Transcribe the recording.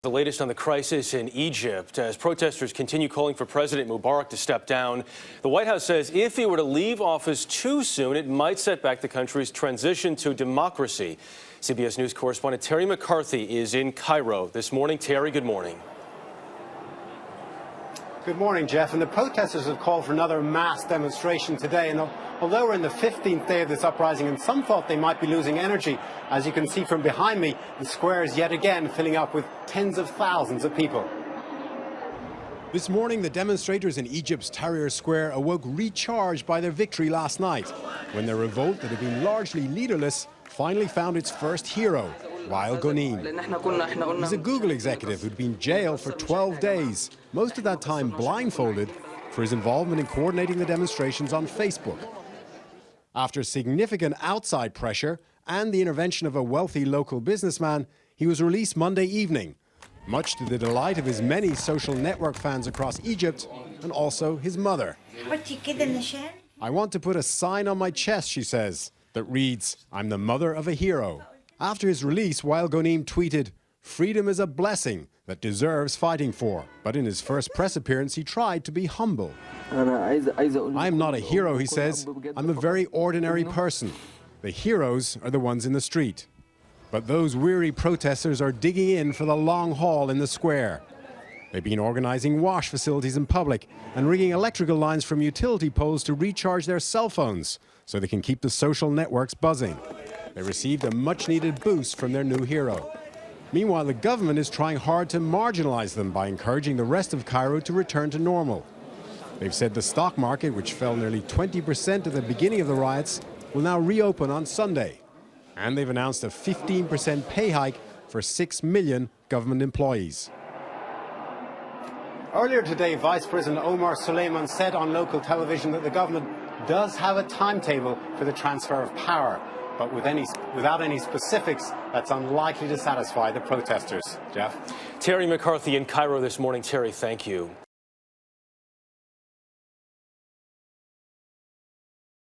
The latest on the crisis in Egypt as protesters continue calling for President Mubarak to step down. The White House says if he were to leave office too soon, it might set back the country's transition to democracy. CBS News correspondent Terry McCarthy is in Cairo this morning. Terry, good morning. Good morning, Jeff. And the protesters have called for another mass demonstration today. And although we're in the 15th day of this uprising, and some thought they might be losing energy, as you can see from behind me, the square is yet again filling up with tens of thousands of people. This morning, the demonstrators in Egypt's Tahrir Square awoke recharged by their victory last night, when their revolt that had been largely leaderless finally found its first hero, Wael Ghonim. He's a Google executive who'd been jailed for 12 days, most of that time blindfolded, for his involvement in coordinating the demonstrations on Facebook. After significant outside pressure and the intervention of a wealthy local businessman, he was released Monday evening, much to the delight of his many social network fans across Egypt and also his mother. "I want to put a sign on my chest," she says, that reads, "I'm the mother of a hero." After his release, Wael Ghonim tweeted, "Freedom is a blessing that deserves fighting for." But in his first press appearance, he tried to be humble. "I am not a hero," he says. "I'm a very ordinary person. The heroes are the ones in the street." But those weary protesters are digging in for the long haul in the square. They've been organizing wash facilities in public and rigging electrical lines from utility poles to recharge their cell phones so they can keep the social networks buzzing. They received a much-needed boost from their new hero. Meanwhile, the government is trying hard to marginalize them by encouraging the rest of Cairo to return to normal. They've said the stock market, which fell nearly 20% at the beginning of the riots, will now reopen on Sunday. And they've announced a 15% pay hike for 6 million government employees. Earlier today, Vice President Omar Suleiman said on local television that the government does have a timetable for the transfer of power. But without any specifics, that's unlikely to satisfy the protesters. Jeff? Terry McCarthy in Cairo this morning. Terry, thank you.